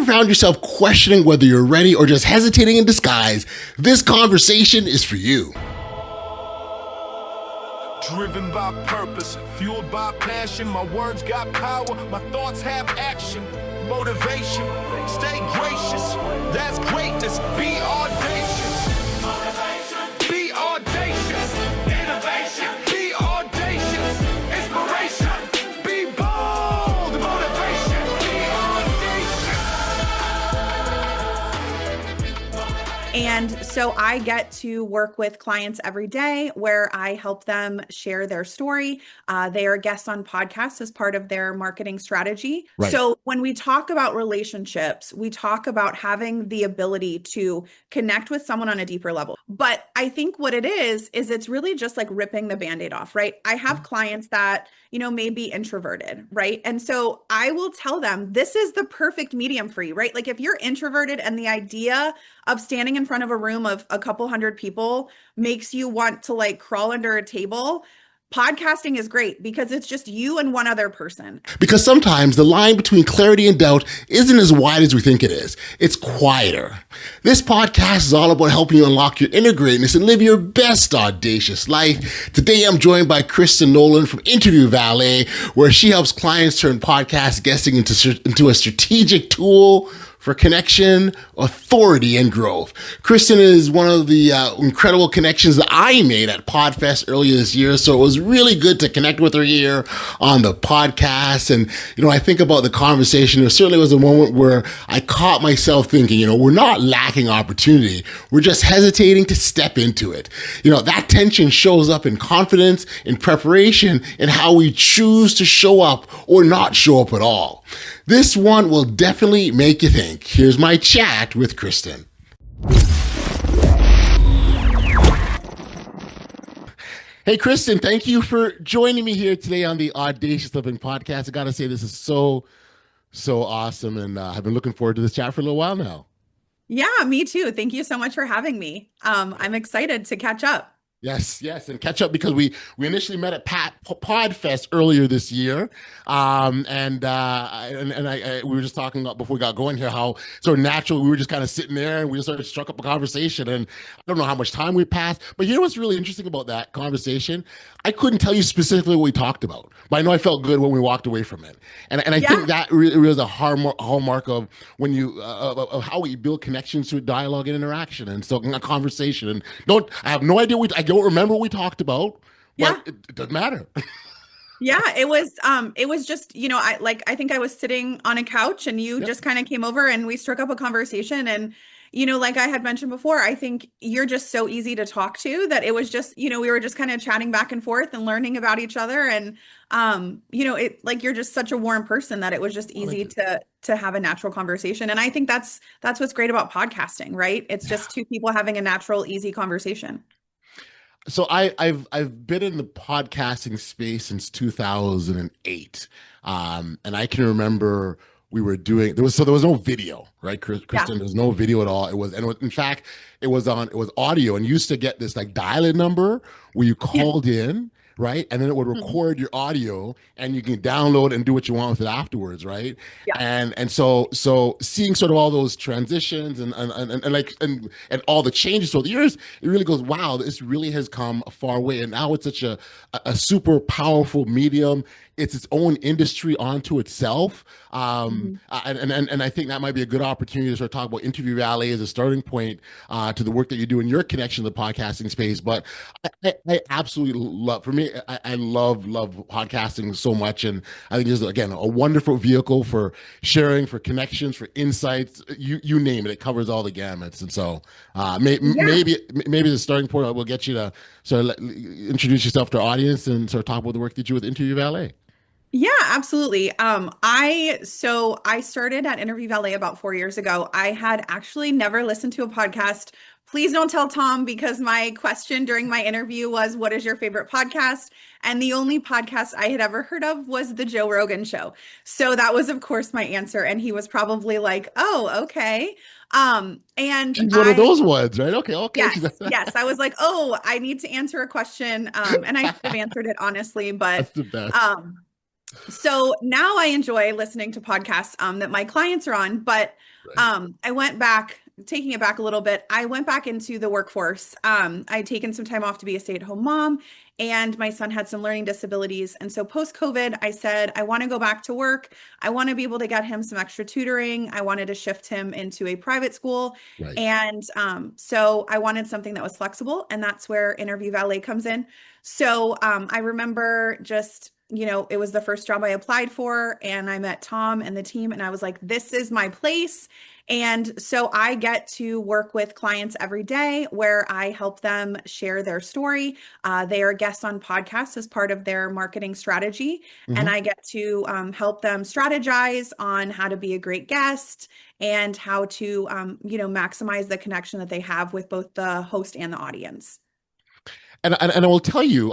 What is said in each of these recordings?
found yourself questioning whether you're ready or just hesitating in disguise, this conversation is for you. Driven by purpose, fueled by passion, my words got power, my thoughts have action, motivation, stay gracious, that's greatness, be audacious, motivation, be audacious, innovation, be audacious, inspiration, be bold, motivation, be audacious. And so I get to work with clients every day where I help them share their story. They are guests on podcasts as part of their marketing strategy. Right. So when we talk about relationships, we talk about having the ability to connect with someone on a deeper level. But I think what it is it's really just like ripping the Band-Aid off, right? I have clients that, may be introverted, right? And so I will tell them, this is the perfect medium for you, right? Like if you're introverted and the idea of standing in front of a room of a couple hundred people makes you want to like crawl under a table, podcasting is great because it's just you and one other person. Because sometimes the line between clarity and doubt isn't as wide as we think it is. It's quieter. This podcast is all about helping you unlock your inner greatness and live your best audacious life. Today, I'm joined by Kristen Nolan from Interview Valet, where she helps clients turn podcast guesting into a strategic tool for connection, authority, and growth. Kristen is one of the incredible connections that I made at PodFest earlier this year, so it was really good to connect with her here on the podcast. And, I think about the conversation. There certainly was a moment where I caught myself thinking, we're not lacking opportunity. We're just hesitating to step into it. That tension shows up in confidence, in preparation, and how we choose to show up or not show up at all. This one will definitely make you think. Here's my chat with Kristen. Hey, Kristen, thank you for joining me here today on the Audacious Living Podcast. I got to say, this is so awesome, and I've been looking forward to this chat for a little while now. Yeah, me too. Thank you so much for having me. I'm excited to catch up. Yes, and catch up because we initially met at PodFest earlier this year, and we were just talking about before we got going here how sort of natural we were just kind of sitting there and we just sort of struck up a conversation, and I don't know how much time we passed, but what's really interesting about that conversation? I couldn't tell you specifically what we talked about, but I know I felt good when we walked away from it, and I think that really is a hallmark of when you of how we build connections through dialogue and interaction, and so a conversation. And I have no idea I don't remember what we talked about, but it doesn't matter. Yeah, it was just, I think I was sitting on a couch and you just kind of came over and we struck up a conversation. And, like I had mentioned before, I think you're just so easy to talk to that it was just, we were just kind of chatting back and forth and learning about each other. And, you're just such a warm person that it was just easy to have a natural conversation. And I think that's what's great about podcasting, right? It's just two people having a natural, easy conversation. So I've been in the podcasting space since 2008, and I can remember we were doing there was no video, right, Kristen? There was no video at all. It was audio, and you used to get this like dial-in number where you called in. Right. And then it would record your audio and you can download and do what you want with it afterwards. Right. Yeah. And so seeing sort of all those transitions and all the changes through the years, it really goes, wow, this really has come a far way. And now it's such a super powerful medium. It's its own industry onto itself. And I think that might be a good opportunity to sort of talk about Interview Valet as a starting point to the work that you do in your connection to the podcasting space. But I absolutely love, for me, I love podcasting so much. And I think it's, again, a wonderful vehicle for sharing, for connections, for insights, you name it. It covers all the gamuts. And so maybe the starting point will get you to sort of introduce yourself to our audience and sort of talk about the work that you do with Interview Valet. Yeah, absolutely. I started at Interview Valet about 4 years ago. I had actually never listened to a podcast. Please don't tell Tom, because my question during my interview was, what is your favorite podcast? And the only podcast I had ever heard of was the Joe Rogan Show. So that was, of course, my answer. And he was probably like, oh, okay. And she's one of those ones, right? Okay. Yes. I was like, oh, I need to answer a question. And I could have answered it honestly, but that's the best. So now I enjoy listening to podcasts that my clients are on, but Right. I went back, taking it back a little bit. I went back into the workforce. I'd taken some time off to be a stay-at-home mom, and my son had some learning disabilities. And so post-COVID, I said, I want to go back to work. I want to be able to get him some extra tutoring. I wanted to shift him into a private school. Right. And so I wanted something that was flexible, and that's where Interview Valet comes in. So I remember just, it was the first job I applied for, and I met Tom and the team, and I was like, this is my place. And so I get to work with clients every day where I help them share their story. They are guests on podcasts as part of their marketing strategy. And Mhm. I get to help them strategize on how to be a great guest and how to, maximize the connection that they have with both the host and the audience. And I will tell you,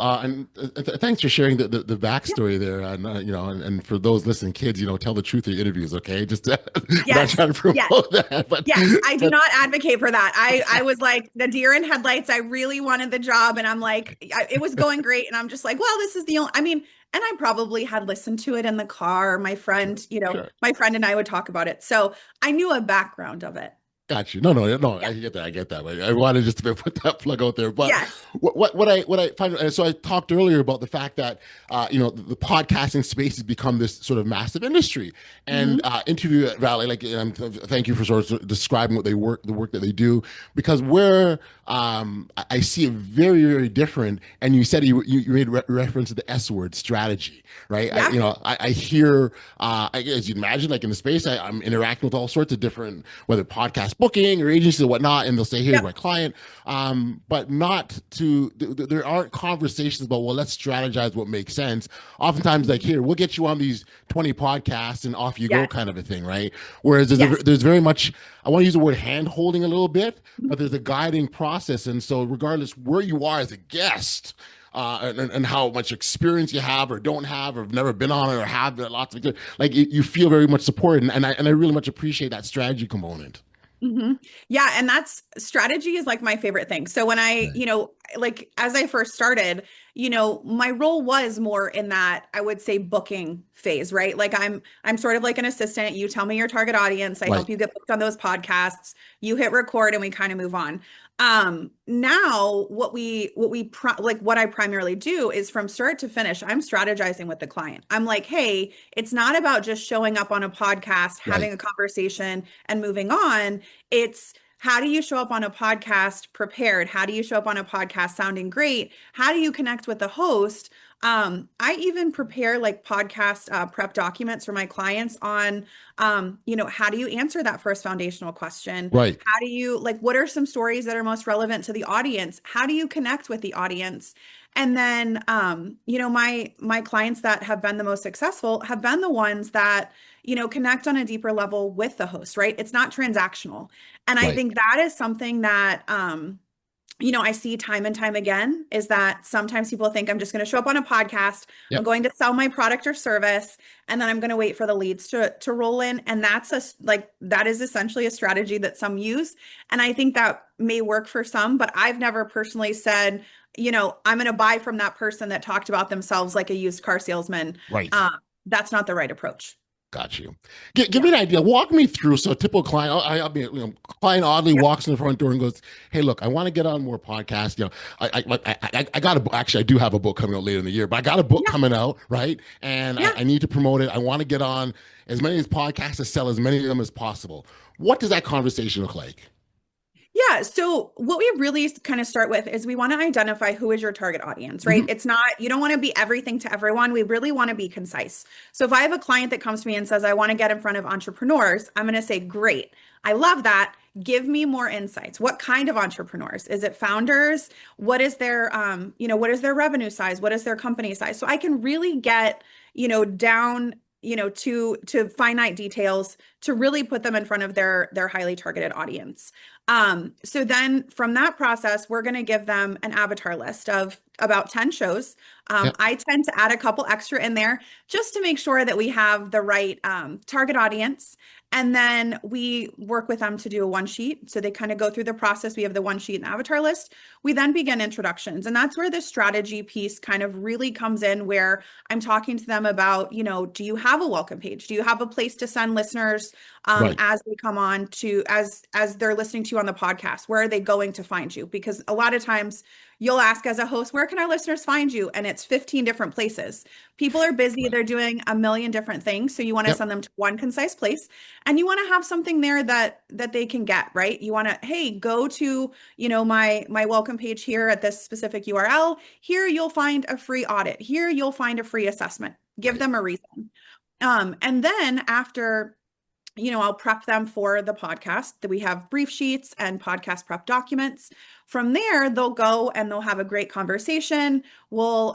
thanks for sharing the Yeah. backstory there, and for those listening, kids, tell the truth in your interviews, okay? Just we're not Yes. trying to Yes. promote that, Yes, I do but not advocate for that. I was like the deer in headlights. I really wanted the job, and I'm like, it was going great, and I'm just like, well, this is the only. I mean, and I probably had listened to it in the car. My sure, friend, sure. my friend and I would talk about it, so I knew a background of it. Got you. No, no, no. Yeah. I get that. I get that. I wanted just to put that plug out there. But Yes. what I find, so I talked earlier about the fact that the podcasting space has become this sort of massive industry, and Hmm. Interview Valley, like, thank you for sort of describing the work that they do, because where I see it very, very different. And you said you made reference to the S word, strategy, right? Yeah. I hear, as you imagine, like in the space, I'm interacting with all sorts of different, whether podcast booking or agencies or whatnot, and they'll say, here's Yep. my client. But not to, there aren't conversations about, well, let's strategize what makes sense. Oftentimes, like, here, we'll get you on these 20 podcasts and off you go Yes. kind of a thing, right? Whereas Yes. there's very much, I want to use the word hand holding a little bit, Mhm. but there's a guiding process. And so, regardless where you are as a guest, and how much experience you have or don't have, or have never been on it or have lots of, like, you feel very much supported. And I really much appreciate that strategy component. Hmm. Yeah, and that's strategy is like my favorite thing. So when I, Right. like as I first started, my role was more in that I would say booking phase, right? Like I'm sort of like an assistant. You tell me your target audience, I Right. help you get booked on those podcasts, you hit record and we kind of move on. Now what I primarily do is from start to finish, I'm strategizing with the client. I'm like, hey, it's not about just showing up on a podcast, Right. having a conversation and moving on. It's how do you show up on a podcast prepared? How do you show up on a podcast sounding great? How do you connect with the host? I even prepare like podcast prep documents for my clients on, how do you answer that first foundational question? Right. How do you like, what are some stories that are most relevant to the audience? How do you connect with the audience? And then, my clients that have been the most successful have been the ones that, connect on a deeper level with the host, right? It's not transactional. And I Right. think that is something that, I see time and time again is that sometimes people think I'm just going to show up on a podcast, I'm Yep. going to sell my product or service, and then I'm going to wait for the leads to roll in. And that is essentially a strategy that some use. And I think that may work for some, but I've never personally said, I'm going to buy from that person that talked about themselves like a used car salesman. Right. That's not the right approach. Got you. Give Yeah. me an idea. Walk me through. So, a typical client, client oddly Yeah. walks in the front door and goes, "Hey, look, I want to get on more podcasts. I got a book. Actually, I do have a book coming out later in the year, but I got a book Yeah. coming out, right? And Yeah. I need to promote it. I want to get on as many as podcasts to sell as many of them as possible. What does that conversation look like?" Yeah. So what we really kind of start with is we want to identify who is your target audience, right? Mhm. It's not, you don't want to be everything to everyone. We really want to be concise. So if I have a client that comes to me and says, I want to get in front of entrepreneurs, I'm going to say, great. I love that. Give me more insights. What kind of entrepreneurs? Is it founders? What is their, what is their revenue size? What is their company size? So I can really get, down, to finite details to really put them in front of their highly targeted audience. So then from that process, we're going to give them an avatar list of about 10 shows. Yep. I tend to add a couple extra in there just to make sure that we have the right target audience. And then we work with them to do a one sheet. So they kind of go through the process. We have the one sheet and avatar list. We then begin introductions. And that's where the strategy piece kind of really comes in, where I'm talking to them about, do you have a welcome page? Do you have a place to send listeners Right. as they come on to, as they're listening to you on the podcast? Where are they going to find you? Because a lot of times you'll ask as a host, where can our listeners find you? And it's 15 different places. People are busy. Right. They're doing a million different things. So you want to Yep. send them to one concise place, and you want to have something there that they can get, right? You want to, hey, go to, my welcome page here at this specific URL. Here you'll find a free audit. Here you'll find a free assessment. Give Right. them a reason. And then after, I'll prep them for the podcast, that we have brief sheets and podcast prep documents. From there, they'll go and they'll have a great conversation. We'll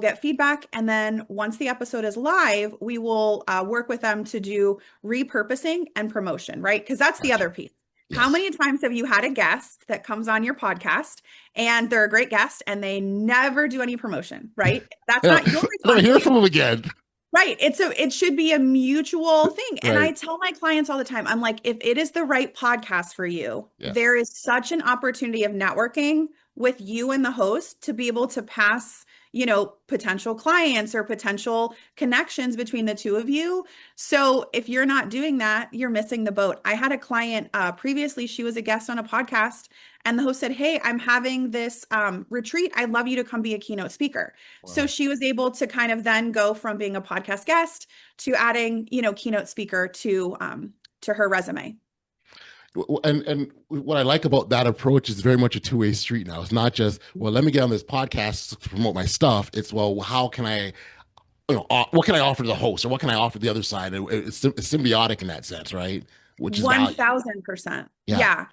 get feedback. And then once the episode is live, we will work with them to do repurposing and promotion, right? Because that's the other piece. Yes. How many times have you had a guest that comes on your podcast and they're a great guest and they never do any promotion, right? That's not your responsibility. Never hear from them again. Right. It should be a mutual thing. And Right. I tell my clients all the time, I'm like, if it is the right podcast for you, Yes. there is such an opportunity of networking with you and the host to be able to pass, potential clients or potential connections between the two of you. So if you're not doing that, you're missing the boat. I had a client previously, she was a guest on a podcast, and the host said, hey, I'm having this retreat. I'd love you to come be a keynote speaker. Wow. So she was able to kind of then go from being a podcast guest to adding, keynote speaker to her resume. And what I like about that approach is very much a two-way street now. It's not just, well, let me get on this podcast to promote my stuff. It's, well, how can I, what can I offer to the host, or what can I offer the other side? And it's symbiotic in that sense, right? Which is 1000%. Yeah.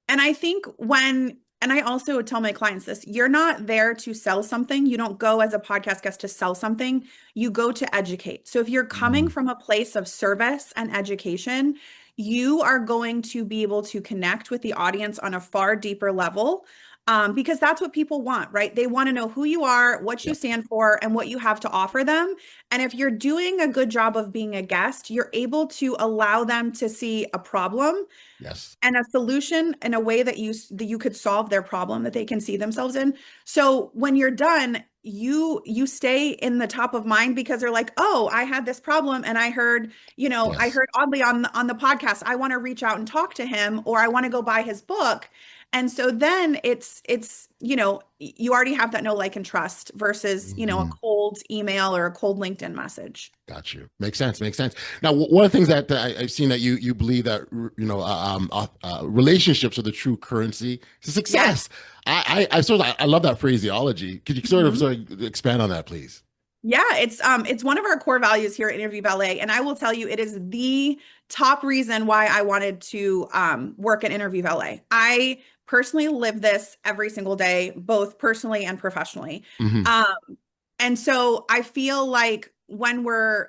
And I think and I also tell my clients this, you're not there to sell something. You don't go as a podcast guest to sell something. You go to educate. So if you're coming from a place of service and education, you are going to be able to connect with the audience on a far deeper level, because that's what people want, right? They want to know who you are, what you stand for, and what you have to offer them. And if you're doing a good job of being a guest, you're able to allow them to see a problem and a solution in a way that you could solve their problem that they can see themselves in. So when you're done, you stay in the top of mind, because they're like, oh, I had this problem and I heard, I heard Audley on the podcast. I want to reach out and talk to him, or I want to go buy his book. And so then it's, you already have that know, like, and trust versus, a cold email or a cold LinkedIn message. Got you. Makes sense. Now, one of the things that I've seen that you believe that, relationships are the true currency to success. Yes. I love that phraseology. Could you sort of expand on that, please? Yeah, it's one of our core values here at Interview Valet. And I will tell you, it is the top reason why I wanted to work at Interview Valet. I personally live this every single day, both personally and professionally. And so I feel like when we're,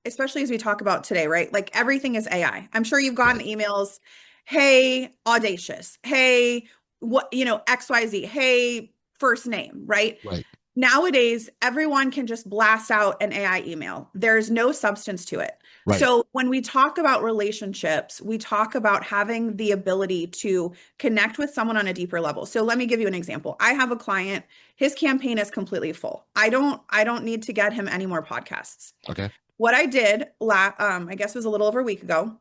especially as we talk about today, right? Like, everything is AI. I'm sure you've gotten emails, hey, Audacious, hey, what, XYZ, hey, first name, right? Right. Nowadays, everyone can just blast out an AI email. There's no substance to it. Right. So when we talk about relationships, we talk about having the ability to connect with someone on a deeper level. So let me give you an example. I have a client, his campaign is completely full. I don't need to get him any more podcasts. Okay. What I did, I guess it was a little over a week ago,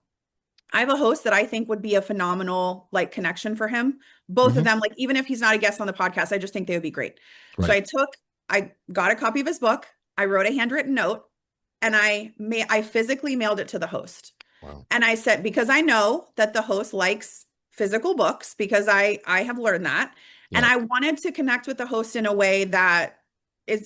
I have a host that I think would be a phenomenal connection for him. Both of them, even if he's not a guest on the podcast, I just think they would be great. Right. So I got a copy of his book. I wrote a handwritten note, and I physically mailed it to the host. Wow. And I said, because I know that the host likes physical books, because I have learned that. Yeah. And I wanted to connect with the host in a way that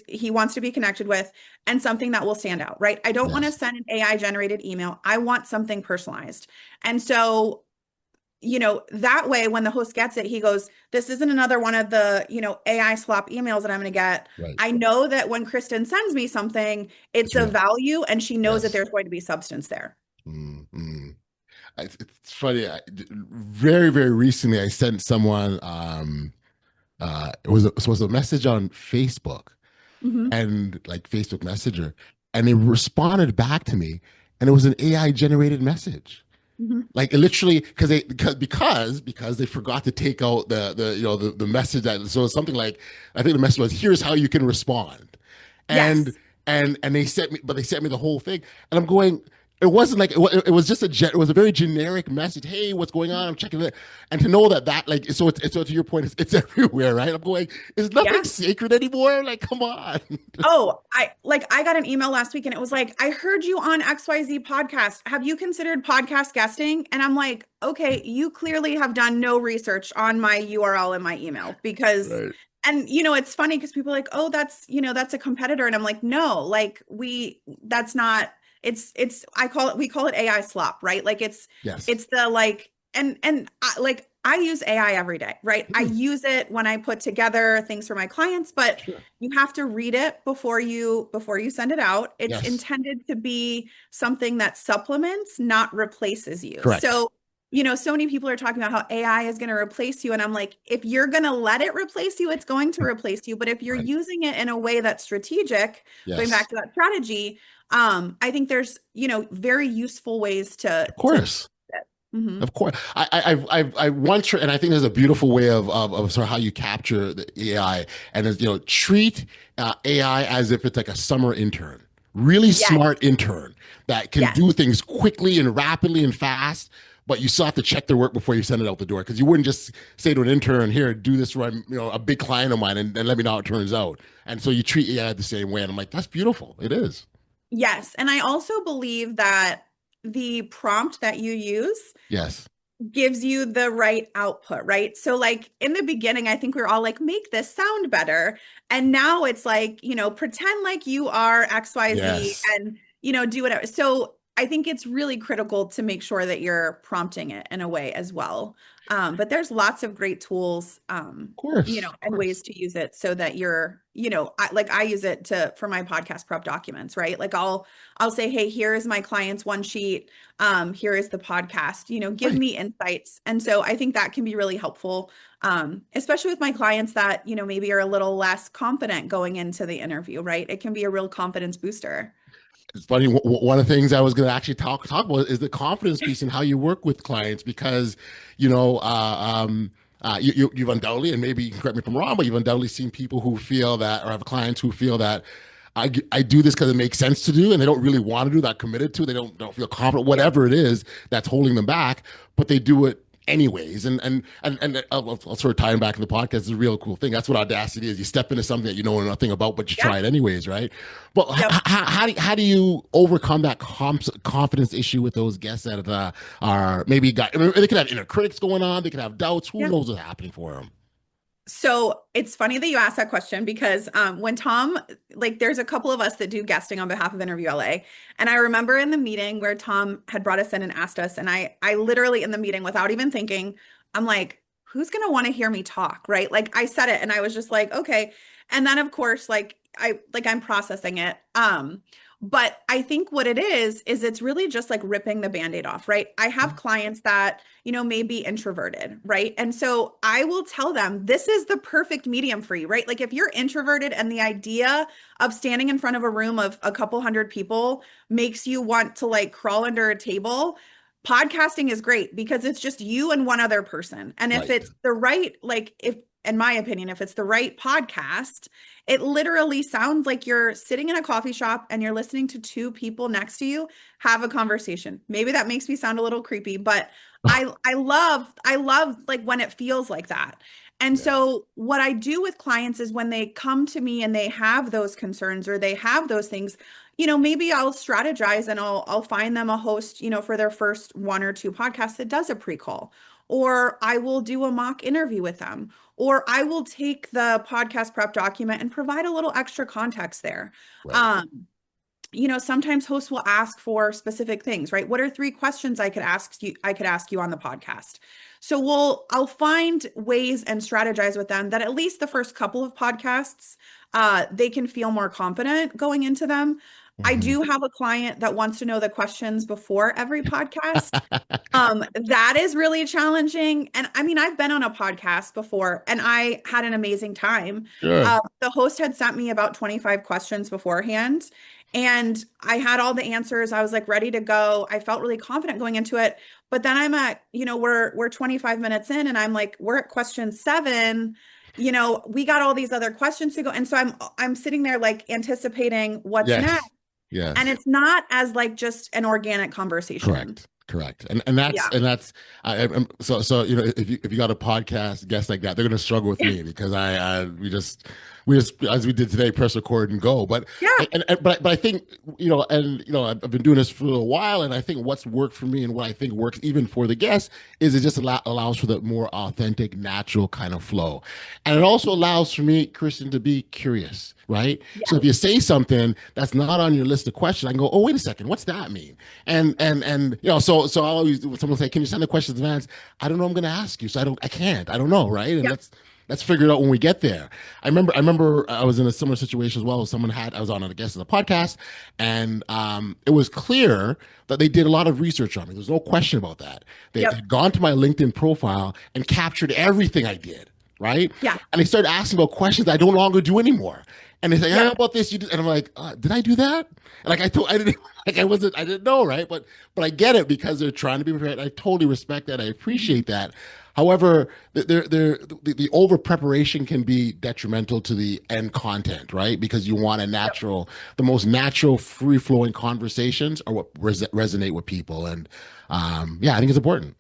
he wants to be connected with, and something that will stand out, right? I don't want to send an AI generated email. I want something personalized. And so, that way, when the host gets it, he goes, this isn't another one of the, AI slop emails that I'm going to get. Right. I know that when Kristen sends me something, it's of value, and she knows that there's going to be substance there. Mm-hmm. It's funny. Very, very recently, I sent someone. It was a message on Facebook Hmm. and like Facebook Messenger, and they responded back to me, and it was an AI generated message. Hmm. Like it literally because they forgot to take out the message that so it's something like I think the message was here's how you can respond and Yes. and they sent me the whole thing and I'm going it wasn't like it was just it was a very generic message. Hey, what's going on? I'm checking it, and to know that like so to your point, it's everywhere, right? I'm going, is nothing Yeah. sacred anymore? Like, come on. Oh, I got an email last week and it was like, I heard you on XYZ podcast. Have you considered podcast guesting? And I'm like, okay, you clearly have done no research on my URL in my email because, Right. and it's funny because people are like, oh, that's a competitor. And I'm like, no, like that's not, we call it AI slop, right? Like Yes. it's the like, and like I use AI every day, right? I Mhm. use it when I put together things for my clients, but Sure. you have to read it before you send it out. It's Yes. intended to be something that supplements, not replaces you. Correct. So, so many people are talking about how AI is going to replace you. And I'm like, if you're going to let it replace you, it's going to replace you. But if you're Right. using it in a way that's strategic, going Yes. back to that strategy, I think there's, very useful ways to Of course. hmm. Of course, I once heard, and I think there's a beautiful way of sort of how you capture the AI, and is treat AI as if it's like a summer intern, really Yes. smart intern that can Yes. do things quickly and rapidly and fast, but you still have to check their work before you send it out the door because you wouldn't just say to an intern, "Here, do this for a big client of mine, and let me know how it turns out." And so you treat AI the same way, and I'm like, that's beautiful. It is. Yes. And I also believe that the prompt that you use Yes. gives you the right output, right? So like in the beginning, I think we were all like, make this sound better. And now it's like, pretend like you are XYZ Yes. and, do whatever. So I think it's really critical to make sure that you're prompting it in a way as well. But there's lots of great tools, Of course. Of and course. ways to use it so that you're, I use it for my podcast prep documents, right? Like I'll say, hey, here is my client's one sheet, here is the podcast, give Right. me insights. And so I think that can be really helpful, especially with my clients that, maybe are a little less confident going into the interview, right? It can be a real confidence booster. It's funny. One of the things I was going to actually talk about is the confidence piece and how you work with clients because, you know, you've undoubtedly, and maybe you can correct me if I'm wrong, but you've undoubtedly seen people who feel that, or have clients who feel that I do this because it makes sense to do, and they don't really want to do that, committed to. They don't feel confident, Yep. whatever it is that's holding them back, but they do it anyways. And I'll sort of tie them back in the podcast. It's a real cool thing. That's what audacity is. You step into something that you know nothing about, but you Yeah. try it anyways, right? But Yep. how do you overcome that confidence issue with those guests that are maybe they could have inner critics going on, they could have doubts. Who Yeah. knows what's happening for them? So it's funny that you asked that question because when Tom, like, there's a couple of us that do guesting on behalf of Interview LA, and I remember in the meeting where Tom had brought us in and asked us, and I literally in the meeting without even thinking, I'm like, who's gonna want to hear me talk, right? Like I said it, and I was just like, okay, and then of course, I'm processing it. But I think what it is it's really just like ripping the band-aid off, right? I have clients that may be introverted, right? And so I will tell them this is the perfect medium for you, right? Like if you're introverted and the idea of standing in front of a room of a couple hundred people makes you want to like crawl under a table, podcasting is great because it's just you and one other person. And if Right, it's the right, like if in my opinion, if it's the right podcast, it literally sounds like you're sitting in a coffee shop and you're listening to two people next to you have a conversation. Maybe that makes me sound a little creepy, but I love like when it feels like that. And yeah, so what I do with clients is when they come to me and they have those concerns or they have those things, maybe I'll strategize and I'll find them a host, for their first one or two podcasts that does a pre-call, or I will do a mock interview with them, or I will take the podcast prep document and provide a little extra context there. right, Um, sometimes hosts will ask for specific things, right? What are three questions I could ask you on the podcast? So I'll find ways and strategize with them that at least the first couple of podcasts, they can feel more confident going into them. I Mhm. do have a client that wants to know the questions before every podcast. That is really challenging. And I mean, I've been on a podcast before and I had an amazing time. Sure. The host had sent me about 25 questions beforehand, and I had all the answers. I was like ready to go. I felt really confident going into it. But then I'm at, we're 25 minutes in and I'm like, we're at question 7. We got all these other questions to go. And so I'm sitting there like anticipating what's next. Yes. And Yes. it's not as like just an organic conversation. Correct. Correct. And Yeah. that's so if you got a podcast guest like that, they're gonna struggle with me because we just as we did today, press record and go. But Yeah. but I think I've been doing this for a while, and I think what's worked for me and what I think works even for the guests is it just allows for the more authentic, natural kind of flow, and it also allows for me, Kristen, to be curious. Right. So Yeah. if you say something that's not on your list of questions, I can go, oh, wait a second, what's that mean? And so I always, when someone say, can you send the questions in advance? I don't know, I'm going to ask you. So I don't know. Right. And Yeah. let's figure it out when we get there. I remember I was in a similar situation as well. I was on a guest on a podcast, and it was clear that they did a lot of research on me. There's no question about that. They Yep. had gone to my LinkedIn profile and captured everything I did. Right. Yeah. And they started asking about questions I don't longer do anymore. And they say, Yep. how about this? You did? And I'm like, did I do that? And like I didn't I didn't know, right? But I get it because they're trying to be prepared. I totally respect that. I appreciate that. However, the over preparation can be detrimental to the end content, right? Because you want the most natural, free flowing conversations are what resonate with people. And yeah, I think it's important.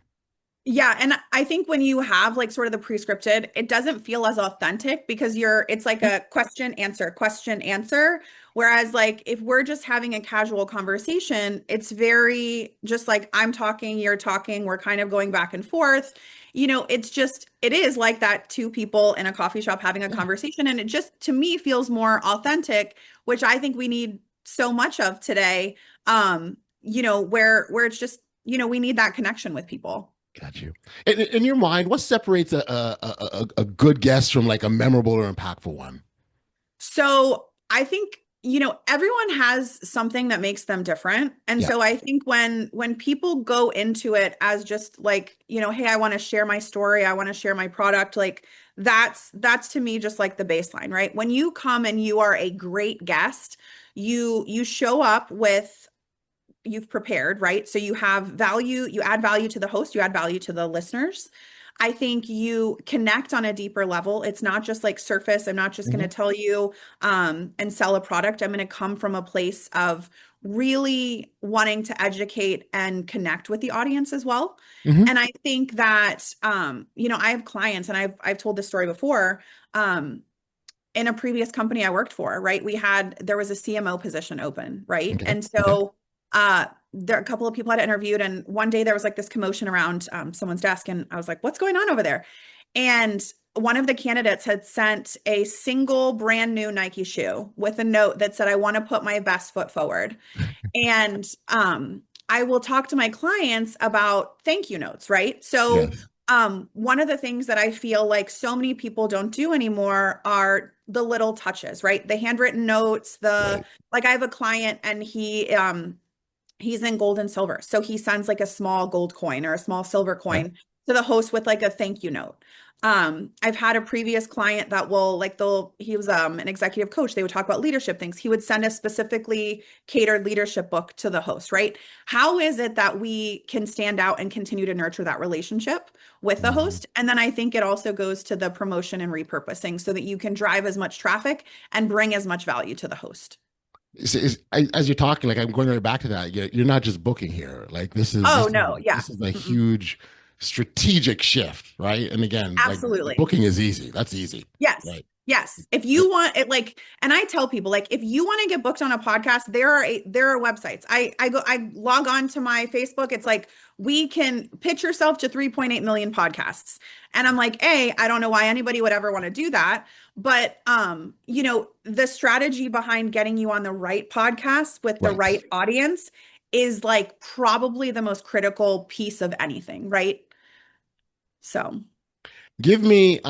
Yeah, and I think when you have like sort of the pre-scripted, it doesn't feel as authentic because it's like a question, answer, question, answer. Whereas like if we're just having a casual conversation, it's very just like I'm talking, you're talking, we're kind of going back and forth. It is like that, two people in a coffee shop having a conversation. And it just to me feels more authentic, which I think we need so much of today. Where it's just, we need that connection with people. Got you. In your mind, what separates a good guest from like a memorable or impactful one? So I think, everyone has something that makes them different. And Yeah. so I think when people go into it as just like, hey, I want to share my story, I want to share my product, like that's to me just like the baseline, right? When you come and you are a great guest, you show up with you've prepared, right? So you have value, you add value to the host, you add value to the listeners. I think you connect on a deeper level. It's not just like surface. I'm not just going to Hmm. tell you and sell a product. I'm going to come from a place of really wanting to educate and connect with the audience as well. Hmm. And I think that I have clients, and I've told this story before. In a previous company I worked for, right? There was a CMO position open, right? Okay. And Okay. so there a couple of people had interviewed, and one day there was like this commotion around someone's desk, and I was like, what's going on over there? And one of the candidates had sent a single brand new Nike shoe with a note that said, I want to put my best foot forward. And I will talk to my clients about thank you notes, right? So Yes. one of the things that I feel like so many people don't do anymore are the little touches, right? The handwritten notes, Right. like I have a client and he's in gold and silver. So he sends like a small gold coin or a small silver Yeah. coin to the host with like a thank you note. I've had a previous client that he was an executive coach. They would talk about leadership things. He would send a specifically catered leadership book to the host, right? How is it that we can stand out and continue to nurture that relationship with the Mhm. host? And then I think it also goes to the promotion and repurposing so that you can drive as much traffic and bring as much value to the host. As you're talking, like I'm going right back to that. You're not just booking here. Like Oh, no. Yeah. this is a Mm-mm. huge strategic shift, right? And again, like the Absolutely. booking is easy. That's easy, Yes. right? Yes. If you want it, like, and I tell people, like, if you want to get booked on a podcast, there are websites. I log on to my Facebook. It's like, we can pitch yourself to 3.8 million podcasts. And I'm like, I don't know why anybody would ever want to do that. But, the strategy behind getting you on the right podcast with the Right. right audience is like probably the most critical piece of anything. Right. So. Give me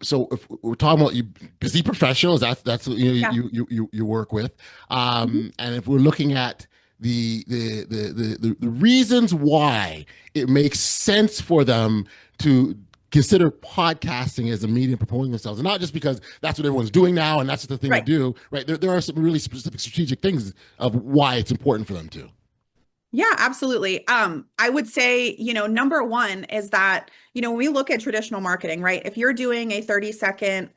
So if we're talking about you busy professionals, that's Yeah. you work with, Mhm. and if we're looking at the reasons why it makes sense for them to consider podcasting as a medium for promoting themselves, and not just because that's what everyone's doing now and that's the thing to Right. do, right? There are some really specific strategic things of why it's important for them to. Yeah, absolutely. I would say, number one is that, when we look at traditional marketing, right? If you're doing a 30-second,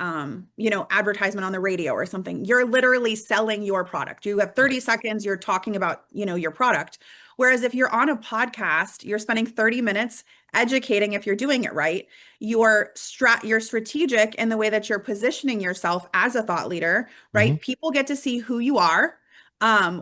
advertisement on the radio or something, you're literally selling your product. You have 30 Right. seconds, you're talking about, your product. Whereas if you're on a podcast, you're spending 30 minutes educating if you're doing it right. You're strategic in the way that you're positioning yourself as a thought leader, Hmm. right? People get to see who you are,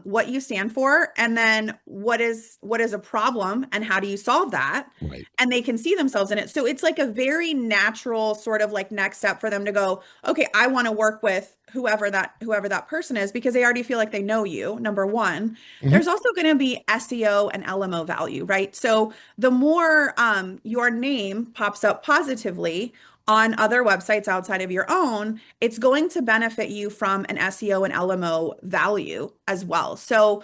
what you stand for, and then what is a problem and how do you solve that, Right. and they can see themselves in it. So it's like a very natural sort of like next step for them to go, okay, I want to work with whoever that person is, because they already feel like they know you, number one. Hmm. There's also going to be SEO and LMO value, right? So the more your name pops up positively on other websites outside of your own, it's going to benefit you from an SEO and LMO value as well. So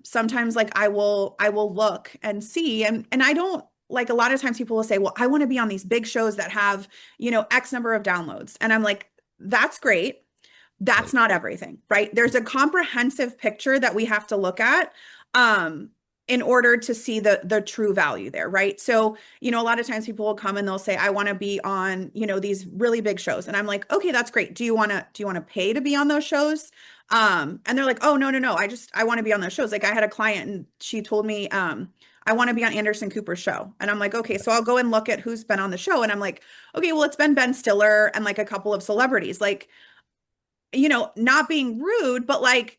sometimes like I will look and see, and I don't, like, a lot of times people will say, well, I want to be on these big shows that have, X number of downloads. And I'm like, that's great. That's Right. not everything, right? There's a comprehensive picture that we have to look at um, in order to see the true value there, right? So, a lot of times people will come and they'll say, I want to be on, these really big shows. And I'm like, okay, that's great. Do you want to pay to be on those shows? And they're like, oh, no, no, no. I want to be on those shows. Like, I had a client and she told me, I want to be on Anderson Cooper's show. And I'm like, okay, so I'll go and look at who's been on the show. And I'm like, okay, well, it's been Ben Stiller and like a couple of celebrities. Like, not being rude, but like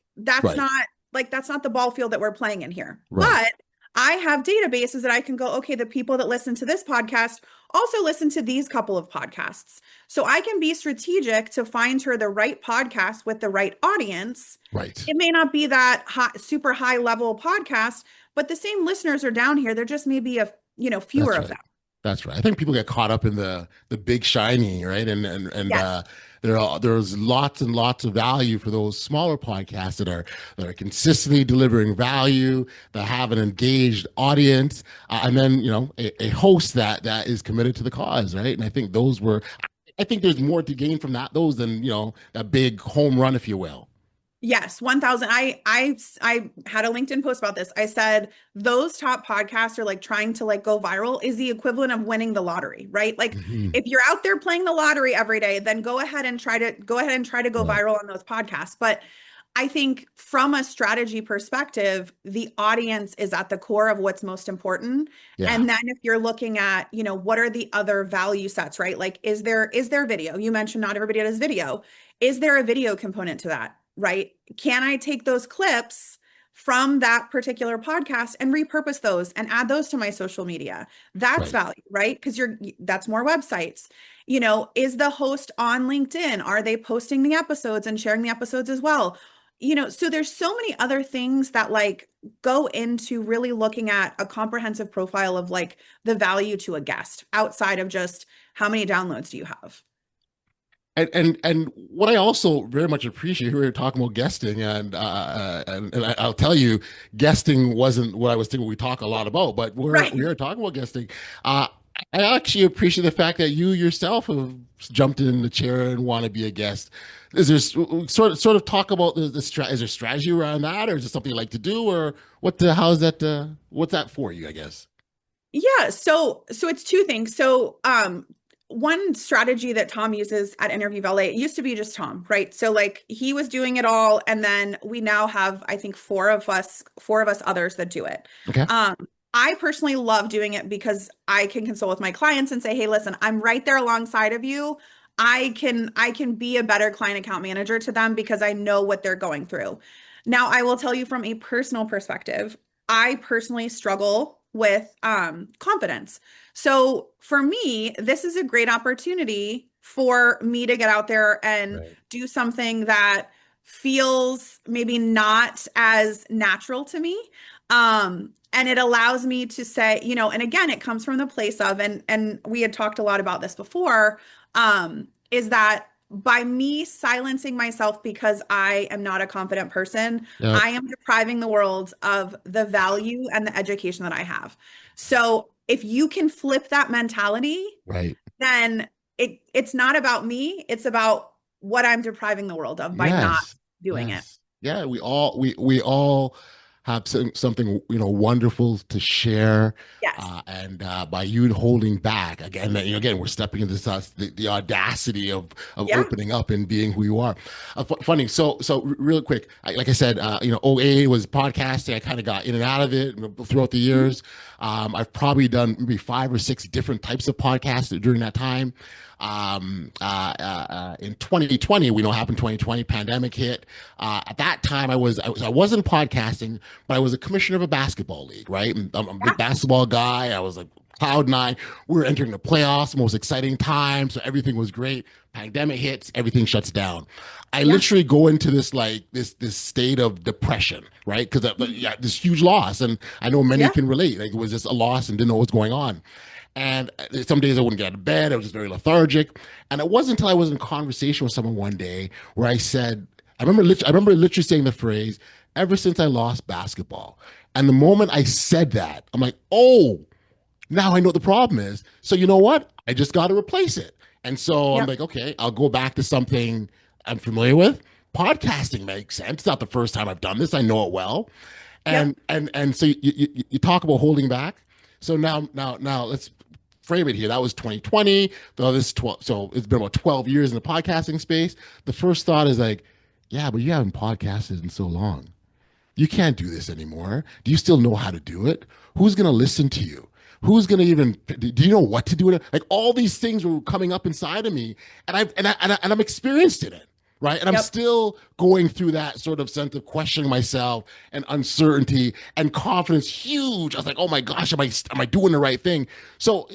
Right. that's not the ball field that we're playing in here. Right. But I have databases that I can go, okay, the people that listen to this podcast also listen to these couple of podcasts. So I can be strategic to find her the right podcast with the right audience. Right. It may not be that hot, super high level podcast, but the same listeners are down here. There just may be fewer That's of right. them. That's right. I think people get caught up in the big shiny, right? And Yes. there's lots and lots of value for those smaller podcasts that are consistently delivering value, that have an engaged audience, and then a host that is committed to the cause, right? And I think those were. I think there's more to gain from those than that big home run, if you will. Yes, 1000. I had a LinkedIn post about this. I said those top podcasts are like trying to like go viral is the equivalent of winning the lottery, right? Like Hmm. if you're out there playing the lottery every day, then go ahead and try to go Right. viral on those podcasts. But I think from a strategy perspective, the audience is at the core of what's most important. Yeah. And then if you're looking at, what are the other value sets, right? Like is there video? You mentioned not everybody does video. Is there a video component to that? Right? Can I take those clips from that particular podcast and repurpose those and add those to my social media? That's Right. value, right? Because that's more websites. Is the host on LinkedIn? Are they posting the episodes and sharing the episodes as well? So there's so many other things that like go into really looking at a comprehensive profile of like the value to a guest outside of just how many downloads do you have? And what I also very much appreciate, we were talking about guesting, and I'll tell you, guesting wasn't what I was thinking we talk a lot about, but Right. we are talking about guesting. I actually appreciate the fact that you yourself have jumped in the chair and want to be a guest. Is there sort of talk about is there strategy around that, or is it something you like to do, or how's that? What's that for you? I guess. Yeah, so it's two things. So one strategy that Tom uses at Interview Valet, it used to be just Tom, right? So like he was doing it all, and then we now have, I think, four of us others that do it. Okay. Um, I personally love doing it because I can consult with my clients and say, hey, listen, I'm right there alongside of you. I can be a better client account manager to them because I know what they're going through. Now, I will tell you from a personal perspective, I personally struggle with confidence. So for me, this is a great opportunity for me to get out there and Right. do something that feels maybe not as natural to me. And it allows me to say, and again, it comes from the place of, and we had talked a lot about this before, is that by me silencing myself because I am not a confident person, Yep. I am depriving the world of the value and the education that I have. So if you can flip that mentality, Right. then it's not about me, it's about what I'm depriving the world of by not Yes. doing it. Yes. Yeah. We all have something, wonderful to share. Yes. And by you holding back again, again, we're stepping into this, the audacity of Yeah. opening up and being who you are. Funny. So real quick, like I said, OA was podcasting. I kind of got in and out of it throughout the years. I've probably done maybe 5 or 6 different types of podcasts during that time. In 2020, we know what happened. 2020 pandemic hit. At that time, I wasn't podcasting, but I was a commissioner of a basketball league. Right, and I'm a big basketball guy. I was like cloud nine. We were entering the playoffs, most exciting time, so everything was great. Pandemic hits, everything shuts down. I literally go into this this state of depression, right? Because this huge loss, and I know many can relate. Like it was just a loss and didn't know what's going on. And some days I wouldn't get out of bed. I was just very lethargic. And it wasn't until I was in conversation with someone one day where I said, I remember literally saying the phrase, ever since I lost basketball. And the moment I said that, I'm like, oh, now I know what the problem is. So you know what? I just got to replace it. And so I'm like, okay, I'll go back to something I'm familiar with. Podcasting makes sense. It's not the first time I've done this. I know it well. And so you talk about holding back. So now let's frame it here. That was 2020. So it's been about 12 years in the podcasting space. The first thought is like, yeah, but you haven't podcasted in so long. You can't do this anymore. Do you still know how to do it? Who's going to listen to you? Who's going to even, do you know what to do? Like all these things were coming up inside of me and I'm experienced in it. Right. And I'm still going through that sort of sense of questioning myself and uncertainty and confidence huge. I was like, oh my gosh, am I doing the right thing? So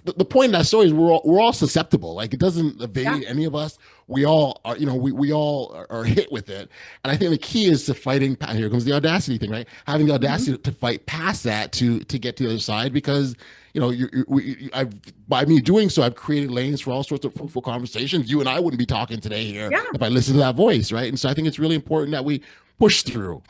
the point of that story is we're all susceptible. Like it doesn't evade any of us. We all are, we all are hit with it. And I think the key is to fighting. Here comes the audacity thing, right? Having the audacity to fight past that to get to the other side, because by me doing so, I've created lanes for all sorts of fruitful conversations. You and I wouldn't be talking today here if I listened to that voice, right? And so I think it's really important that we push through.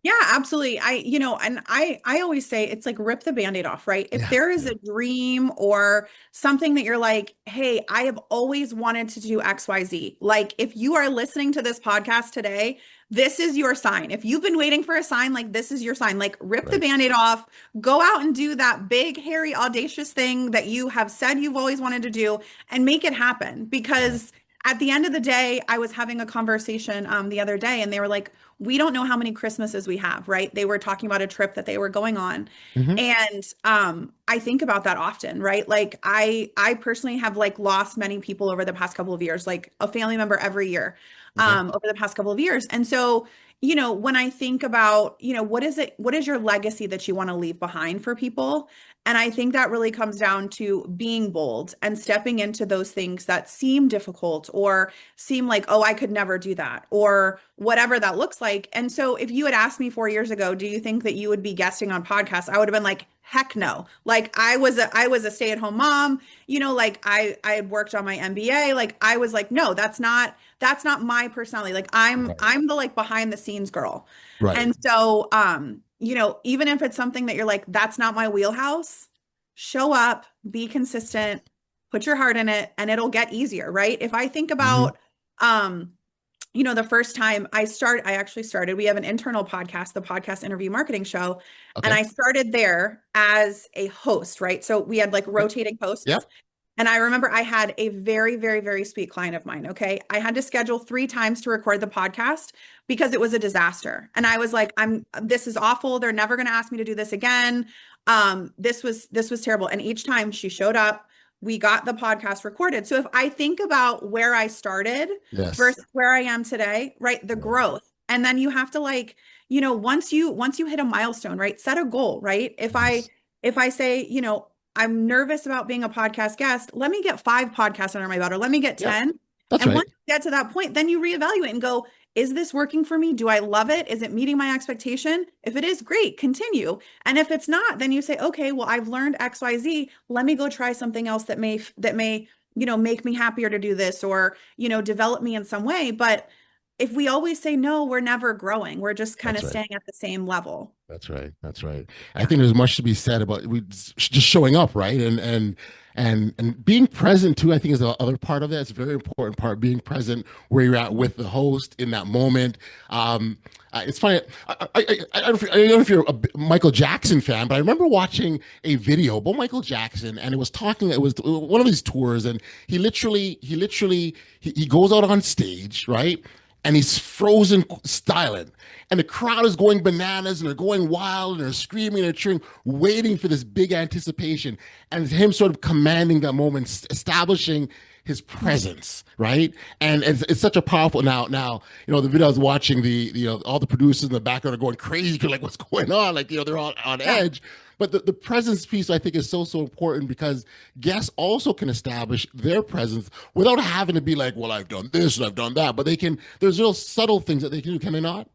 Yeah, absolutely. I always say it's like rip the Band-Aid off, right? If there is a dream or something that you're like, hey, I have always wanted to do XYZ. Like if you are listening to this podcast today, this is your sign. If you've been waiting for a sign, like this is your sign. Like rip the Band-Aid off, go out and do that big, hairy, audacious thing that you have said you've always wanted to do and make it happen. Because at the end of the day, I was having a conversation the other day and they were like, we don't know how many Christmases we have, right? They were talking about a trip that they were going on. And I think about that often, right? Like I personally have like lost many people over the past couple of years, like a family member every year over the past couple of years. And so, when I think about, what is your legacy that you want to leave behind for people? And I think that really comes down to being bold and stepping into those things that seem difficult or seem like, oh, I could never do that or whatever that looks like. And so if you had asked me 4 years ago, do you think that you would be guesting on podcasts? I would have been like, heck no. Like I was a stay-at-home mom, like I had worked on my MBA. Like I was like, no, that's not my personality. Like I'm the like behind the scenes girl. Right. And so, even if it's something that you're like, that's not my wheelhouse, show up, be consistent, put your heart in it, and it'll get easier, right? If I think about, the first time I actually started, we have an internal podcast, the Podcast Interview Marketing Show. And I started there as a host, right? So we had like rotating hosts. And I remember I had a very, very, very sweet client of mine. Okay. I had to schedule 3 times to record the podcast because it was a disaster. And I was like, this is awful. They're never going to ask me to do this again. This was terrible. And each time she showed up, we got the podcast recorded. So if I think about where I started versus where I am today, right? The growth. And then you have to like, once you hit a milestone, right? Set a goal, right? If I say, I'm nervous about being a podcast guest, let me get 5 podcasts under my belt, or let me get 10. That's and right. once you get to that point, then you reevaluate and go, is this working for me? Do I love it? Is it meeting my expectation? If it is, great, continue. And if it's not, then you say, okay, well, I've learned XYZ. Let me go try something else that may, make me happier to do this, or, develop me in some way. But if we always say no, we're never growing. We're just kind of That's right. staying at the same level. That's right. That's right. I Yeah. think there's much to be said about we just showing up, right? And being present too. I think is the other part of that. It's a very important part. Being present where you're at with the host in that moment. It's funny. I don't know if you're a Michael Jackson fan, but I remember watching a video about Michael Jackson, and it was talking. It was one of his tours, and he goes out on stage, right? And he's frozen silent. And the crowd is going bananas and they're going wild and they're screaming and they're cheering, waiting for this big anticipation. And it's him sort of commanding that moment, establishing his presence, right? And it's such a powerful now, the video I was watching, all the producers in the background are going crazy. You're like, what's going on? Like, they're all on edge. But the presence piece, I think, is so important because guests also can establish their presence without having to be like, well, I've done this and I've done that. But there's real subtle things that they can do, can they not?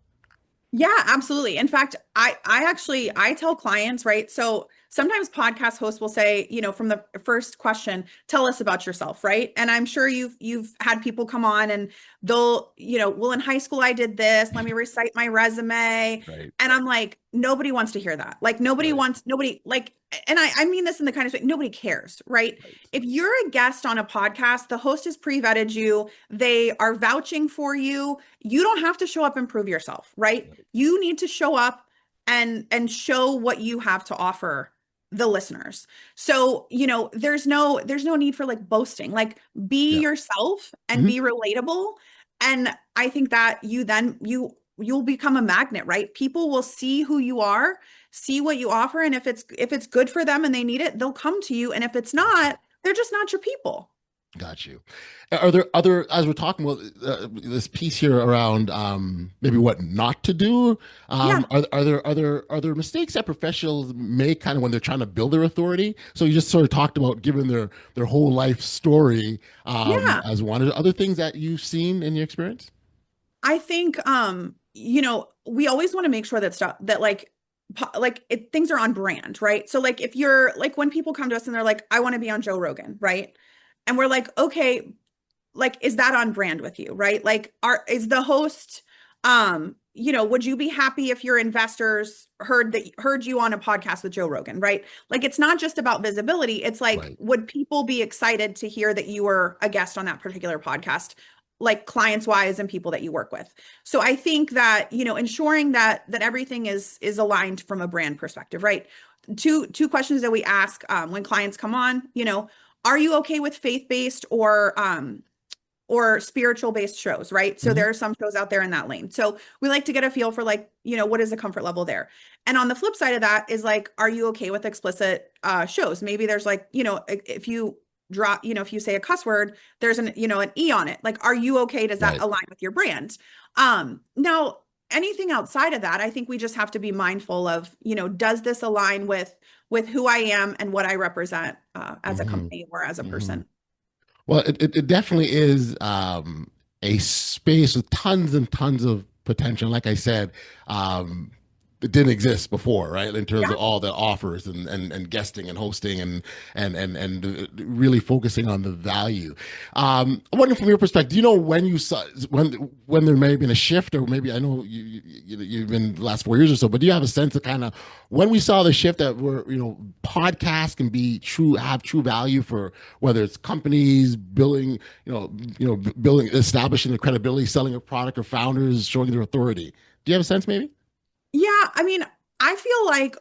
Yeah, absolutely. In fact, I tell clients, right? So sometimes podcast hosts will say, from the first question, tell us about yourself, right? And I'm sure you've had people come on and they'll, well, in high school I did this, let me recite my resume. Right. And I'm like, nobody wants to hear that. Like nobody like, and I mean this in the kind of way, nobody cares, right? If you're a guest on a podcast, the host has pre-vetted you, they are vouching for you. You don't have to show up and prove yourself, right? You need to show up and show what you have to offer the listeners. So, there's no need for like boasting, like be yourself and be relatable. And I think that you'll become a magnet, right? People will see who you are, see what you offer. And if it's good for them and they need it, they'll come to you. And if it's not, they're just not your people. Got you. Are there other, as we're talking about this piece here around maybe what not to do? Are there mistakes that professionals make kind of when they're trying to build their authority? So you just sort of talked about giving their whole life story as one. Are there other things that you've seen in your experience? I think we always want to make sure that stuff that things are on brand, right? So like if you're like when people come to us and they're like, I want to be on Joe Rogan, right? And we're like, okay, like, is that on brand with you, right? Like, is the host, would you be happy if your investors heard you on a podcast with Joe Rogan, right? Like, it's not just about visibility. It's like, would people be excited to hear that you were a guest on that particular podcast, like clients wise and people that you work with? So I think that, ensuring that everything is aligned from a brand perspective, right? Two questions that we ask when clients come on, are you okay with faith-based or spiritual-based shows, right? So there are some shows out there in that lane. So we like to get a feel for like, what is the comfort level there? And on the flip side of that is like, are you okay with explicit shows? Maybe there's like, if you drop, if you say a cuss word, there's an E on it. Like, are you okay? Does that align with your brand? Now, anything outside of that, I think we just have to be mindful of, does this align with who I am and what I represent as a company or as a person? Well, it definitely is a space with tons and tons of potential. Like I said, it didn't exist before, right? In terms of all the offers and guesting and hosting and really focusing on the value. I'm wondering from your perspective, do you know when you saw when there may have been a shift, or maybe I know you've been the last 4 years or so, but do you have a sense of kind of when we saw the shift that podcasts can have true value for whether it's companies building, establishing the credibility, selling a product, or founders showing their authority? Do you have a sense maybe? Yeah, I mean, I feel like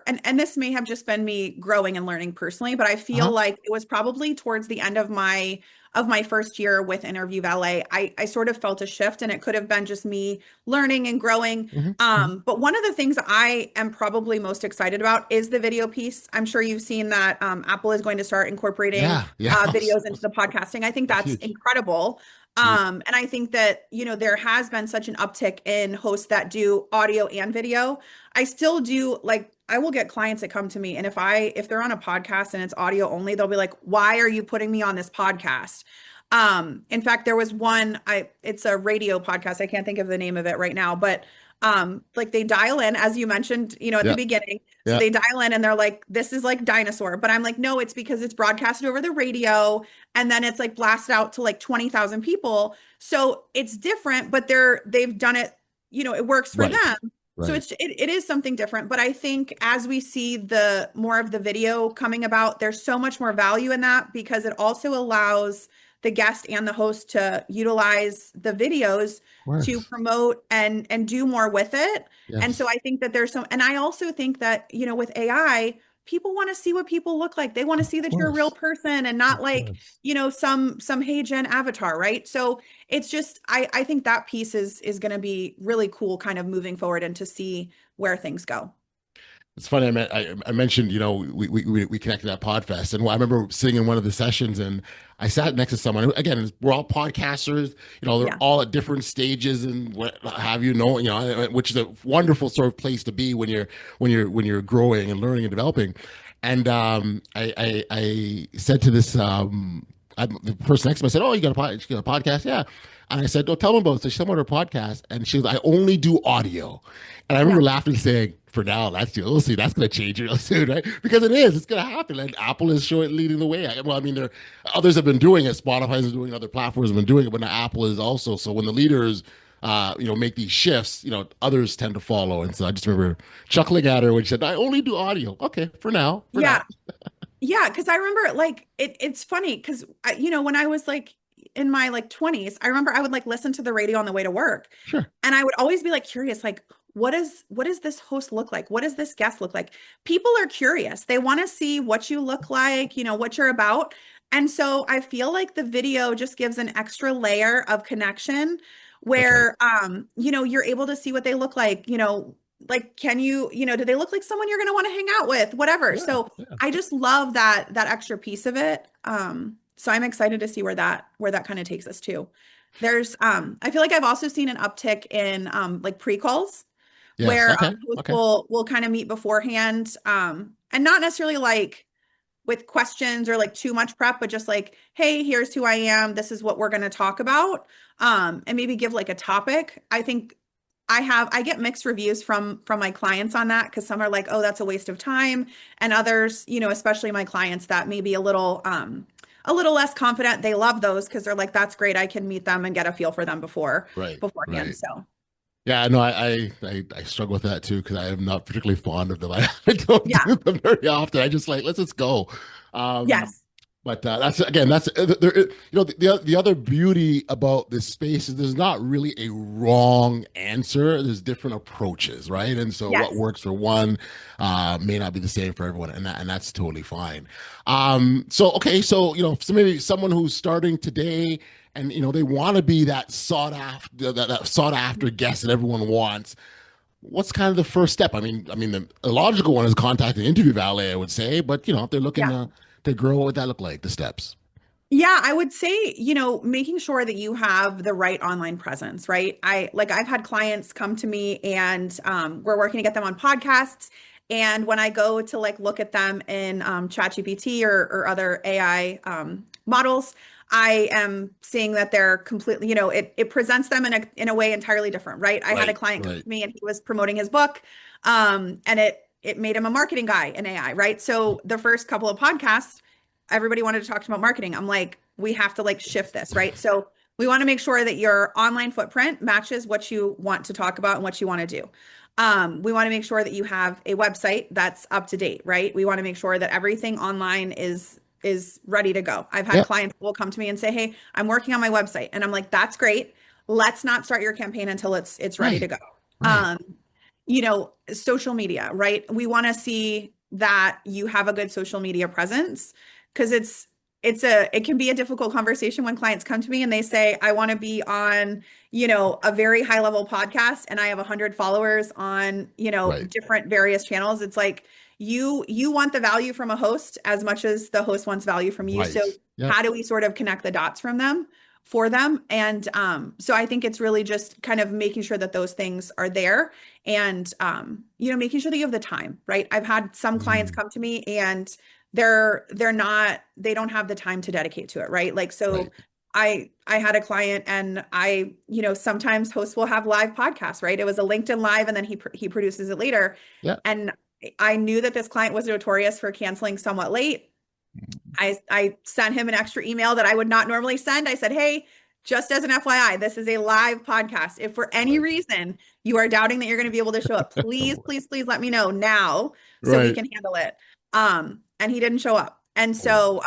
and this may have just been me growing and learning personally, but I feel like it was probably towards the end of my first year with Interview Valet. I sort of felt a shift, and it could have been just me learning and growing. But one of the things I am probably most excited about is the video piece. I'm sure you've seen that Apple is going to start incorporating videos into the podcasting. I think that's incredible. And I think that, there has been such an uptick in hosts that do audio and video. I still do, like, I will get clients that come to me, and if they're on a podcast and it's audio only, they'll be like, why are you putting me on this podcast? In fact, there was one, it's a radio podcast. I can't think of the name of it right now, but like they dial in, as you mentioned, at the Yeah. beginning. So Yeah. they dial in and they're like, this is like dinosaur. But I'm like, no, it's because it's broadcasted over the radio and then it's like blasted out to like 20,000 people. So it's different, but they've done it, it works for Right. them. So Right. it is something different. But I think as we see the more of the video coming about, there's so much more value in that because it also allows the guest and the host to utilize the videos Of course. to promote and do more with it. And so Yes. I think that and I also think that, with AI, people want to see what people look like. They want to Of see that you're a real course. person and not Of like, course. some hey gen avatar, right? So it's just I think that piece is going to be really cool kind of moving forward and to see where things go. It's funny. I mentioned, we connected at Podfest, and I remember sitting in one of the sessions, and I sat next to someone. Again, we're all podcasters. They're Yeah. all at different stages and what have you. Which is a wonderful sort of place to be when you're growing and learning and developing. And I said to this the person next to me, I said, "Oh, you got a podcast?" Yeah. And I said, "Oh, tell me about it." So she told me about her podcast, and she was, "I only do audio." And I Yeah. remember laughing and saying, "For now, we'll see. That's going to change real soon, right?" Because it's going to happen. And Apple is leading the way. Well, I mean, others have been doing it. Spotify is doing it. Other platforms have been doing it, but now Apple is also. So when the leaders, make these shifts, others tend to follow. And so I just remember chuckling at her when she said, "I only do audio." Okay, for now. For Yeah. now. Yeah, because I remember like it's funny because when I was like in my like 20s, I remember I would like listen to the radio on the way to work. Sure. And I would always be like curious, like, what does this host look like? What does this guest look like? People are curious. They want to see what you look like, what you're about. And so I feel like the video just gives an extra layer of connection That's right. where you're able to see what they look like, like can do they look like someone you're going to want to hang out with, whatever. Yeah. So Yeah. I just love that extra piece of it. So I'm excited to see where that kind of takes us to. I feel like I've also seen an uptick in like pre-calls Yes. where Okay. hosts Okay. will kind of meet beforehand, and not necessarily like with questions or like too much prep, but just like, hey, here's who I am. This is what we're going to talk about, and maybe give like a topic. I think I get mixed reviews from my clients on that because some are like, oh, that's a waste of time, and others, especially my clients that may be a little less confident. They love those because they're like, that's great. I can meet them and get a feel for them Right. beforehand. Right. So Yeah, no, I struggle with that too because I am not particularly fond of them. I don't yeah, do them very often. I just like let's just go. Um, yes, but that's there. The other beauty about this space is there's not really a wrong answer. There's different approaches, right? And so what yes, works for one may not be the same for everyone, and that's totally fine. So okay, so maybe someone who's starting today and they want to be that that sought after guest that everyone wants. What's kind of the first step? I mean, the logical one is contacting Interview Valet, I would say. But if they're looking yeah. to grow, what would that look like? The steps. Yeah, I would say, making sure that you have the right online presence, right? I've had clients come to me and we're working to get them on podcasts. And when I go to like look at them in ChatGPT or other AI models, I am seeing that they're completely, it presents them in a way entirely different, right? I had a Right. client come Right. to me and he was promoting his book, and it made him a marketing guy in AI, right? So the first couple of podcasts, everybody wanted to talk about marketing. I'm like, we have to like shift this, right? So we want to make sure that your online footprint matches what you want to talk about and what you want to do. We want to make sure that you have a website that's up to date, right? We want to make sure that everything online is ready to go. I've had Yeah. clients who will come to me and say, "Hey, I'm working on my website." And I'm like, "That's great. Let's not start your campaign until it's ready to Right. go." Right. Social media, right? We want to see that you have a good social media presence because it can be a difficult conversation when clients come to me and they say, I want to be on, a very high level podcast and I have 100 followers on, Right. different various channels. It's like you want the value from a host as much as the host wants value from you. So Right. Yep. how do we sort of connect the dots for them? And so I think it's really just kind of making sure that those things are there and making sure that you have the time, right? I've had some clients Mm, come to me and they don't have the time to dedicate to it, right? Like, so right. I had a client, and sometimes hosts will have live podcasts, right? It was a LinkedIn Live, and then he produces it later. Yeah. And I knew that this client was notorious for canceling somewhat late. I sent him an extra email that I would not normally send. I said, hey, just as an FYI, this is a live podcast. If for any reason you are doubting that you're going to be able to show up, please, please, please let me know now so we can handle it. And he didn't show up. And so,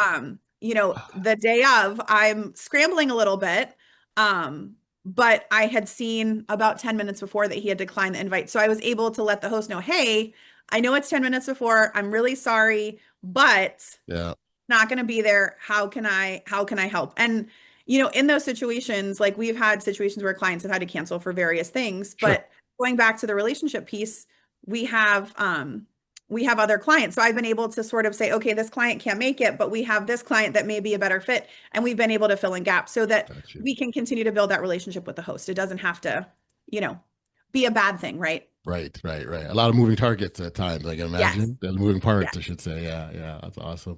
the day of, I'm scrambling a little bit. But I had seen about 10 minutes before that he had declined the invite. So I was able to let the host know, hey, I know it's 10 minutes before. I'm really sorry, but not going to be there. How can I help? And, in those situations, like we've had situations where clients have had to cancel for various things, but going back to the relationship piece, we have other clients. So I've been able to sort of say, okay, this client can't make it, but we have this client that may be a better fit. And we've been able to fill in gaps so that we can continue to build that relationship with the host. It doesn't have to, be a bad thing, right? Right. A lot of moving targets at times, I can imagine. Yes. Moving parts, I should say. Yeah, that's awesome.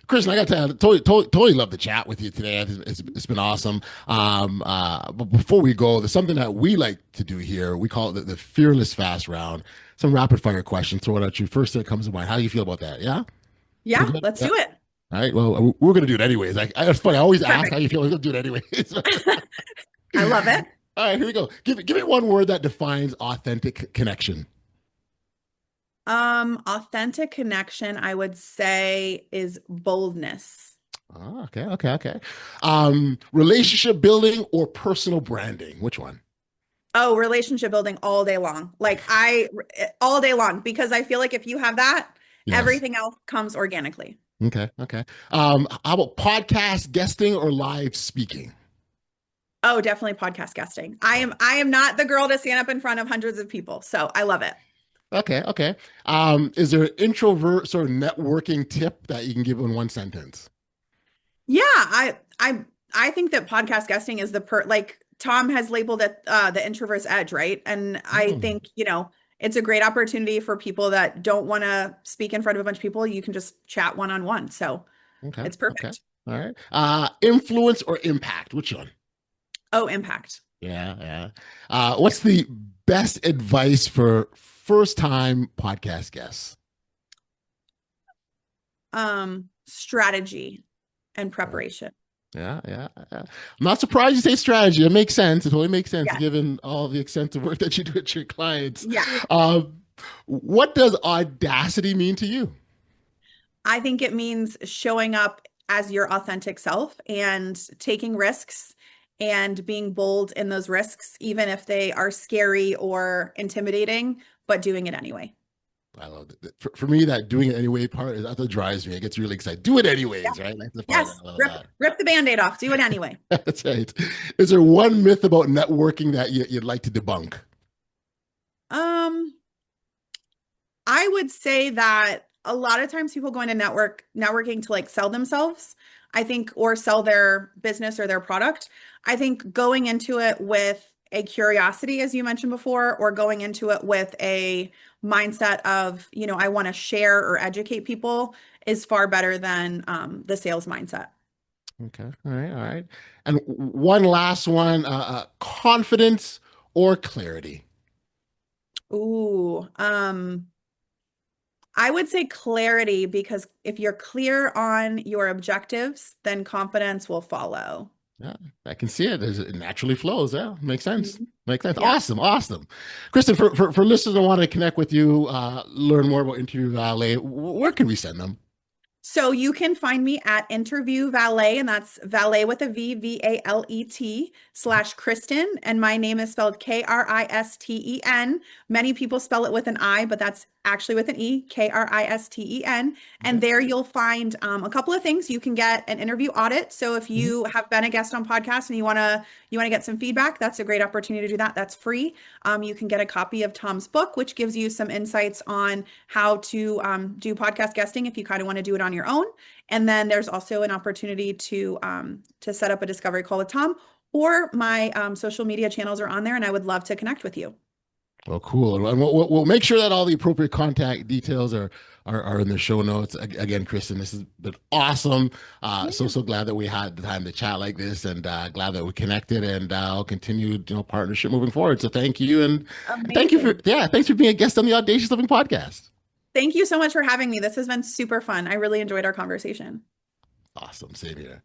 Kristen, I got to totally love the chat with you today. It's been awesome. But before we go, there's something that we like to do here. We call it the Fearless Fast Round. Some rapid fire questions. Throw it at you. First that comes to mind. How do you feel about that? Yeah? Yeah, let's do it. All right. Well, we're going to do it anyways. It's funny. I always ask how you feel. We're going to do it anyways. I love it. All right, here we go. Give me one word that defines authentic connection. Authentic connection, I would say, is boldness. Oh, okay. Relationship building or personal branding? Which one? Oh, relationship building all day long. All day long, because I feel like if you have that, everything else comes organically. Okay. How about podcast guesting or live speaking? Oh, definitely podcast guesting. I am not the girl to stand up in front of hundreds of people, so I love it. Okay. Is there an introvert sort of networking tip that you can give in one sentence? Yeah, I think that podcast guesting is like Tom has labeled it the introvert's edge, right? And I think, it's a great opportunity for people that don't want to speak in front of a bunch of people. You can just chat one-on-one. So it's perfect. Okay. All right. Influence or impact? Which one? Oh, impact. Yeah. What's the best advice for first-time podcast guests? Strategy and preparation. Yeah. I'm not surprised you say strategy. It makes sense. It totally makes sense given all the extensive work that you do with your clients. Yeah. What does audacity mean to you? I think it means showing up as your authentic self and taking risks and being bold in those risks, even if they are scary or intimidating, but doing it anyway. I love it. For me, that doing it anyway part is that drives me. It gets really excited. Do it anyways, right? That's the part rip the Band-Aid off. Do it anyway. That's right. Is there one myth about networking that you'd like to debunk? I would say that a lot of times people go into networking to like sell themselves, I think, or sell their business or their product. I think going into it with a curiosity, as you mentioned before, or going into it with a mindset of, I want to share or educate people is far better than the sales mindset. Okay. All right. And one last one, confidence or clarity? Ooh, I would say clarity, because if you're clear on your objectives, then confidence will follow. Yeah, I can see it. It naturally flows. Yeah, makes sense. Mm-hmm. Makes sense. Yeah. Awesome. Kristen, for listeners that want to connect with you, learn more about Interview Valet, where can we send them? So you can find me at Interview Valet, and that's valet with a V, VALET /Kristen. And my name is spelled Kristen. Many people spell it with an I, but that's actually with an E, Kristen. And there you'll find a couple of things. You can get an interview audit. So if you have been a guest on podcasts and you want to get some feedback, that's a great opportunity to do that. That's free. You can get a copy of Tom's book, which gives you some insights on how to do podcast guesting if you kind of want to do it on your own. And then there's also an opportunity to set up a discovery call with Tom, or my social media channels are on there, and I would love to connect with you. Well, cool. And we'll make sure that all the appropriate contact details are in the show notes. Again, Kristen, this has been awesome. So glad that we had the time to chat like this, and glad that we connected, and I'll continue, partnership moving forward. So thank you, and thanks for being a guest on the Audacious Living Podcast. Thank you so much for having me. This has been super fun. I really enjoyed our conversation. Awesome. Same here.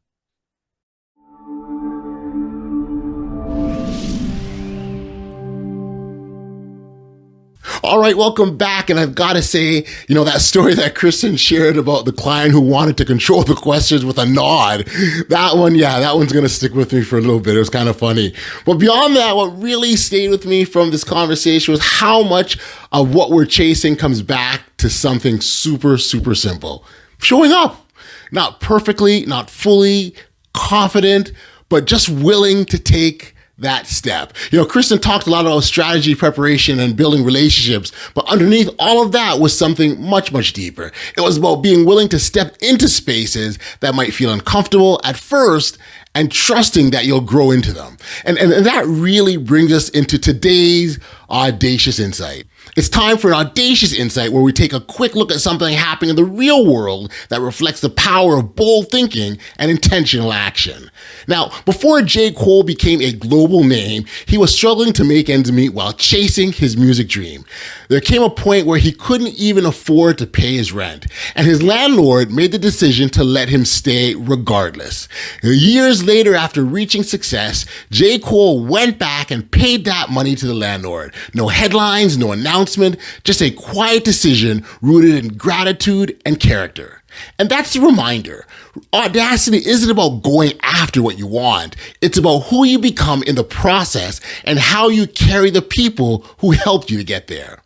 All right, welcome back. And I've got to say, that story that Kristen shared about the client who wanted to control the questions with a nod, that one's going to stick with me for a little bit. It was kind of funny. But beyond that, what really stayed with me from this conversation was how much of what we're chasing comes back to something super, super simple. Showing up. Not perfectly, not fully confident, but just willing to take that step. Kristen talked a lot about strategy, preparation, and building relationships, but underneath all of that was something much, much deeper. It was about being willing to step into spaces that might feel uncomfortable at first and trusting that you'll grow into them. And that really brings us into today's Audacious Insight. It's time for an Audacious Insight where we take a quick look at something happening in the real world that reflects the power of bold thinking and intentional action. Now, before J. Cole became a global name, he was struggling to make ends meet while chasing his music dream. There came a point where he couldn't even afford to pay his rent, and his landlord made the decision to let him stay regardless. Years later, after reaching success, J. Cole went back and paid that money to the landlord. No headlines, no announcement, just a quiet decision rooted in gratitude and character. And that's the reminder. Audacity isn't about going after what you want. It's about who you become in the process and how you carry the people who helped you to get there.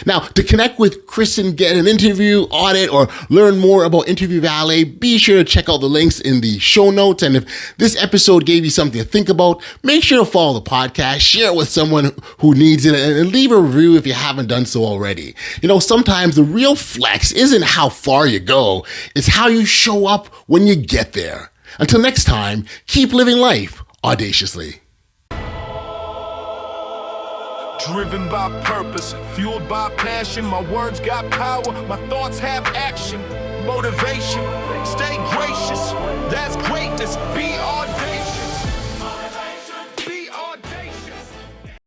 Now, to connect with Kristen, get an interview, audit, or learn more about Interview Valet, be sure to check out the links in the show notes. And if this episode gave you something to think about, make sure to follow the podcast, share it with someone who needs it, and leave a review if you haven't done so already. Sometimes the real flex isn't how far you go, it's how you show up when you get there. Until next time, keep living life audaciously. Driven by purpose, fueled by passion. My words got power, my thoughts have action. Motivation, stay gracious. That's greatness. Be audacious.